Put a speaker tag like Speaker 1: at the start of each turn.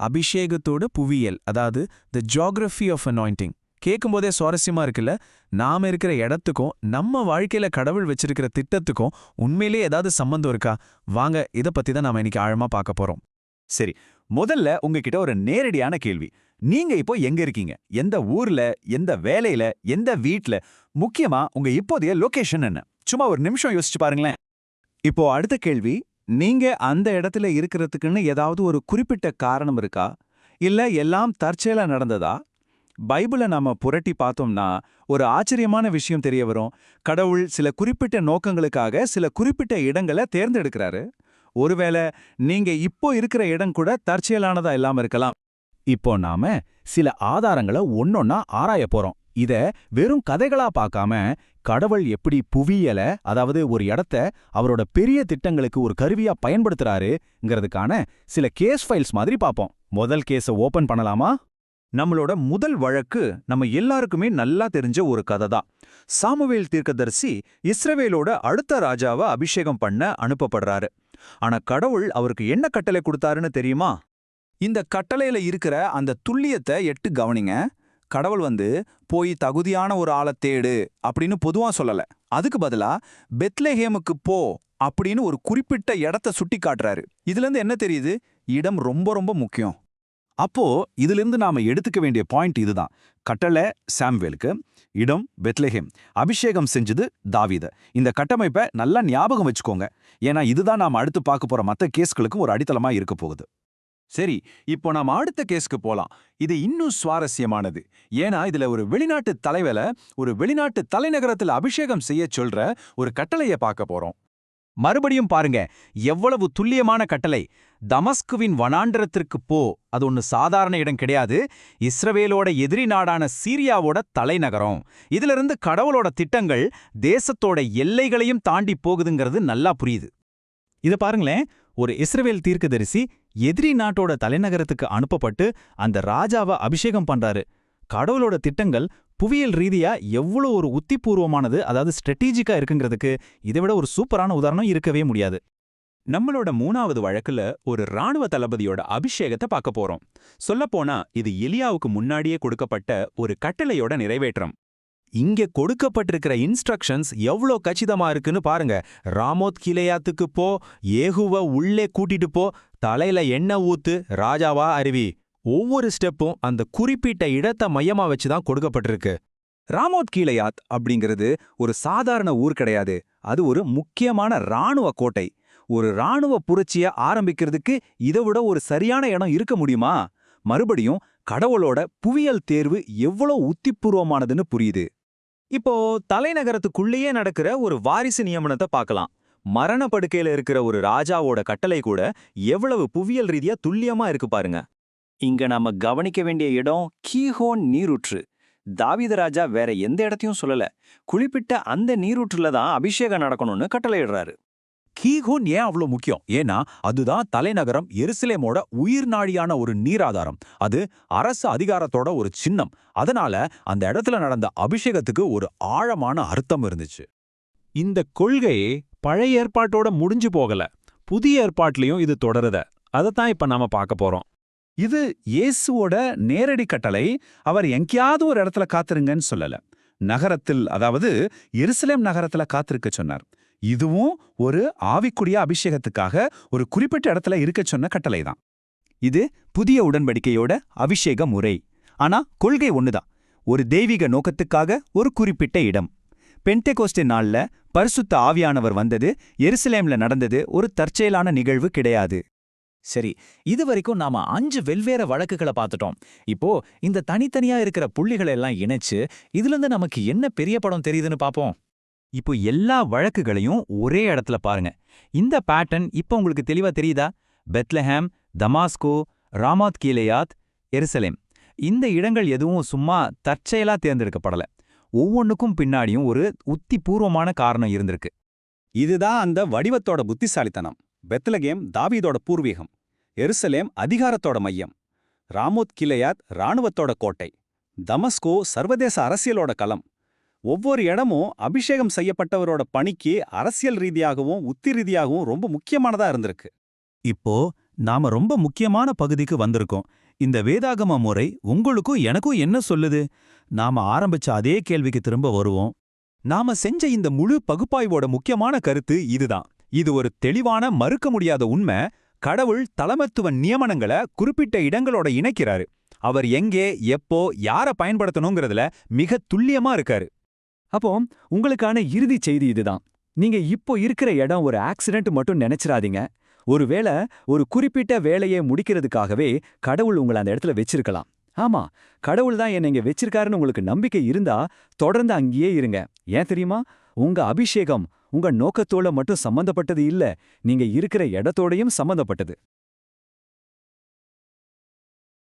Speaker 1: அபிஷேகத்தோட புவியியல், அதாவது த geography of anointing. கேட்கும்போதே சுவாரஸ்யமா இருக்குல்ல? நாம இருக்கிற இடத்துக்கும் நம்ம வாழ்க்கையில கடவுள் வச்சிருக்கிற திட்டத்துக்கும் உண்மையிலேயே ஏதாவது சம்பந்தம் இருக்கா? வாங்க, இதை பத்தி தான் நாம இன்னைக்கு ஆழமா பார்க்க போறோம்.
Speaker 2: சரி, முதல்ல உங்ககிட்ட ஒரு நேரடியான கேள்வி. நீங்க இப்போ எங்க இருக்கீங்க? எந்த ஊர்ல, எந்த வேலையில, எந்த வீட்ல? முக்கியமா உங்க இப்போதைய லொகேஷன் என்ன? சும்மா ஒரு நிமிஷம் யோசிச்சு பாருங்களேன். இப்போ அடுத்த கேள்வி, நீங்க அந்த இடத்துல இருக்கிறதுக்குன்னு ஏதாவது ஒரு குறிப்பிட்ட காரணம் இருக்கா? இல்ல எல்லாம் தற்செயலா நடந்ததா? பைபிளை நாம புரட்டி பார்த்தோம்னா ஒரு ஆச்சரியமான விஷயம் தெரிய வரும். கடவுள் சில குறிப்பிட்ட நோக்கங்களுக்காக சில குறிப்பிட்ட இடங்களை தேர்ந்தெடுக்கிறாரு. ஒருவேளை நீங்க இப்போ இருக்கிற இடம் கூட தற்செயலானதா இல்லாம இருக்கலாம். இப்போ நாம சில ஆதாரங்களை ஒன்னொன்னா ஆராய போறோம். இத வெறும் கதைகளா பார்க்காம, கடவுள் எப்படி புவியியல, அதாவது ஒரு இடத்த அவரோட பெரிய திட்டங்களுக்கு ஒரு கருவியா பயன்படுத்துறாருங்கிறதுக்கான சில கேஸ் ஃபைல்ஸ் மாதிரி பார்ப்போம். முதல் கேஸை ஓபன் பண்ணலாமா? நம்மளோட முதல் வழக்கு நம்ம எல்லாருக்குமே நல்லா தெரிஞ்ச ஒரு கதை தான். சாமுவேல் தீர்க்கதரிசி இஸ்ரவேலோட அடுத்த ராஜாவை அபிஷேகம் பண்ண அனுப்பப்படுறாரு. ஆனா கடவுள் அவருக்கு என்ன கட்டளை கொடுத்தாருன்னு தெரியுமா? இந்த கட்டளையில இருக்கிற அந்த துல்லியத்தை கவனிங்க. கடவுள் போய் தகுதியான ஒரு ஆளை தேடு அப்படின்னு பொதுவா சொல்லல. அதுக்கு பதிலா பெத்லெஹேமுக்கு போ அப்படின்னு ஒரு குறிப்பிட்ட இடத்த சுட்டி காட்டுறாரு. இதுல இருந்து என்ன தெரியுது? இடம் ரொம்ப ரொம்ப முக்கியம். அப்போ இதிலிருந்து நாம எடுத்துக்க வேண்டிய பாயிண்ட் இதுதான். கட்டளை சாம்வேலுக்கு, இடம் பெத்லெஹேம், அபிஷேகம் செஞ்சது தாவீது. இந்த கட்டமைப்பை நல்லா ஞாபகம் வச்சுக்கோங்க. ஏன்னா இதுதான் நாம அடுத்து பார்க்க போற மற்ற கேஸ்களுக்கும் ஒரு அடித்தளமா இருக்க போகுது. சரி, இப்போ நாம அடுத்த கேஸ்க்கு போலாம். இது இன்னும் சுவாரஸ்யமானது. ஏன்னா இதுல ஒரு வெளிநாட்டு தலைவரை ஒரு வெளிநாட்டு தலைநகரத்தில் அபிஷேகம் செய்ய சொல்ற ஒரு கட்டளையை பார்க்க போறோம். மறுபடியும் பாருங்க, எவ்வளவு துல்லியமான கட்டளை. தமஸ்குவின் வனாண்டரத்திற்கு போ. அது ஒன்னு சாதாரண இடம் கிடையாது. இஸ்ரவேலோட எதிரி நாடான சீரியாவோட தலைநகரம். இதிலிருந்து கடவுளோட திட்டங்கள் தேசத்தோட எல்லைகளையும் தாண்டி போகுதுங்கிறது நல்லா புரியுது. இத பாருங்களேன், ஒரு இஸ்ரவேல் தீர்க்கதரிசி எதிரி நாட்டோட தலைநகரத்துக்கு அனுப்பப்பட்டு அந்த ராஜாவை அபிஷேகம் பண்றாரு. கடவுளோட திட்டங்கள் புவியியல் ரீதியா எவ்வளோ ஒரு உத்திபூர்வமானது, அதாவது ஸ்ட்ராட்டஜிக்கா இருக்குங்கிறதுக்கு இதை விட ஒரு சூப்பரான உதாரணம் இருக்கவே முடியாது. நம்மளோட மூணாவது வழக்குல ஒரு ராணுவ தளபதியோட அபிஷேகத்தை பார்க்க போறோம். சொல்லப்போனா இது எலியாவுக்கு முன்னாடியே கொடுக்கப்பட்ட ஒரு கட்டளையோட நிறைவேற்றம். இங்க கொடுக்கப்பட்டிருக்கிற இன்ஸ்ட்ரக்ஷன்ஸ் எவ்வளோ கச்சிதமா இருக்குன்னு பாருங்க. ராமோத் கிலேயாத்துக்கு போ, ஏகுவ உள்ளே கூட்டிட்டு போ, தலையில எண்ணெய் ஊத்து, ராஜாவா அறிவி. ஒவ்வொரு ஸ்டெப்பும் அந்த குறிப்பிட்ட இடத்தை மையமா வச்சுதான் கொடுக்கப்பட்டிருக்கு. ராமோத் கீலேயாத் அப்படிங்கிறது ஒரு சாதாரண ஊர் கிடையாது. அது ஒரு முக்கியமான ராணுவ கோட்டை. ஒரு ராணுவ புரட்சியை ஆரம்பிக்கிறதுக்கு இதை விட ஒரு சரியான இடம் இருக்க முடியுமா? மறுபடியும் கடவுளோட புவியியல் தேர்வு எவ்வளோ உத்திபூர்வமானதுன்னு புரியுது. இப்போ தலைநகரத்துக்குள்ளேயே நடக்கிற ஒரு வாரிசு நியமனத்தை பார்க்கலாம். மரண படுக்கையில இருக்கிற ஒரு ராஜாவோட கட்டளை கூட எவ்வளவு புவியியல் ரீதியா துல்லியமா இருக்கு பாருங்க. இங்க நாம கவனிக்க வேண்டிய இடம் கீஹோன் நீரூற்று. தாவீது ராஜா வேற எந்த இடத்தையும் சொல்லல. குறிப்பிட்ட அந்த நீரூற்றுல தான் அபிஷேகம் நடக்கணும்னு கட்டளையிடுறாரு. கீஹோன் ஏன் அவ்வளோ முக்கியம்? ஏன்னா அதுதான் தலைநகரம் எருசலேமோட உயிர் நாடியான ஒரு நீராதாரம். அது அரசு அதிகாரத்தோட ஒரு சின்னம். அதனால அந்த இடத்துல நடந்த அபிஷேகத்துக்கு ஒரு ஆழமான அர்த்தம் இருந்துச்சு. இந்த கொள்கை பழைய ஏற்பாட்டோட முடிஞ்சு போகல, புதிய ஏற்பாட்லயும் இது தொடருத. அதைத்தான் இப்ப நாம பார்க்க போறோம். இது இயேசுவோட நேரடி கட்டளை. அவர் எங்கேயாவது ஒரு இடத்துல காத்திருங்கன்னு சொல்லல. நகரத்தில், அதாவது எருசலேம் நகரத்துல காத்திருக்க சொன்னார். இதுவும் ஒரு ஆவிக்குரிய அபிஷேகத்துக்காக ஒரு குறிப்பிட்ட இடத்துல இருக்க சொன்ன கட்டளை தான். இது புதிய உடன்படிக்கையோட அபிஷேக முறை. ஆனா கொள்கை ஒண்ணுதான். ஒரு தெய்வீக நோக்கத்துக்காக ஒரு குறிப்பிட்ட இடம். பெண்டெகோஸ்தே நாள்ல பரிசுத்த ஆவியானவர் வந்தது, எருசலேம்ல நடந்தது ஒரு தற்செயலான நிகழ்வு கிடையாது. சரி, இதுவரைக்கும் நாம 5 வெவ்வேறு வழக்குகளை பார்த்துட்டோம். இப்போ இந்த தனித்தனியா இருக்கிற புள்ளிகளை எல்லாம் இணைச்சு இதுல நமக்கு என்ன பெரிய படம் தெரியுதுன்னு பாப்போம். இப்போ எல்லா வழக்குகளையும் ஒரே இடத்துல பாருங்க. இந்த பேட்டர்ன் இப்போ உங்களுக்கு தெளிவா தெரியுதா? பெத்லெஹேம், தமாஸ்கோ, ராமோத் கீலேயாத், எருசலேம். இந்த இடங்கள் எதுவும் சும்மா தற்செயலா தேர்ந்தெடுக்கப்படல. ஒவ்வொன்றுக்கும் பின்னாடியும் ஒரு உத்திபூர்வமான காரணம் இருந்திருக்கு. இதுதான் அந்த வடிவத்தோட புத்திசாலித்தனம். பெத்லெகேம் தாவீதோட பூர்வீகம், எருசலேம் அதிகாரத்தோட மையம், ராமோத் கீலேயாத் இராணுவத்தோட கோட்டை, தமஸ்கோ சர்வதேச அரசியலோட களம். ஒவ்வொரு இடமும் அபிஷேகம் செய்யப்பட்டவரோட பணிக்கு அரசியல் ரீதியாகவும் உத்தி ரீதியாகவும் ரொம்ப முக்கியமானதா இருந்திருக்கு. இப்போ
Speaker 3: நாம ரொம்ப முக்கியமான பகுதிக்கு வந்திருக்கோம். இந்த வேதாகம முறை உங்களுக்கும் எனக்கும் என்ன சொல்லுது? நாம ஆரம்பிச்ச அதே கேள்விக்கு திரும்ப வருவோம்.
Speaker 2: நாம செஞ்ச இந்த முழு பகுப்பாய்வோட முக்கியமான கருத்து இதுதான். இது ஒரு தெளிவான மறுக்க முடியாத உண்மை. கடவுள் தலைமைத்துவ நியமனங்களை குறிப்பிட்ட இடங்களோட இணைக்கிறாரு. அவர் எங்கே, எப்போ, யார பயன்படுத்தணுங்கிறதுல மிக துல்லியமா இருக்காரு.
Speaker 4: அப்போ உங்களுக்கான இறுதி செய்தி இதுதான். நீங்க இப்போ இருக்கிற இடம் ஒரு ஆக்சிடென்ட் மட்டும் நினைச்சிராதீங்க. ஒருவேளை ஒரு குறிப்பிட்ட வேலையை முடிக்கிறதுக்காகவே கடவுள் உங்களை அந்த இடத்துல வச்சிருக்கலாம். ஆமா, கடவுள் தான் என்னை இங்க வச்சிருக்காருன்னு உங்களுக்கு நம்பிக்கை இருந்தா தொடர்ந்து அங்கேயே இருங்க. ஏன் தெரியுமா? உங்க அபிஷேகம் உங்க நோக்கத்தோட மட்டும் சம்பந்தப்பட்டது இல்ல, நீங்க இருக்கிற இடத்தோடையும் சம்பந்தப்பட்டது.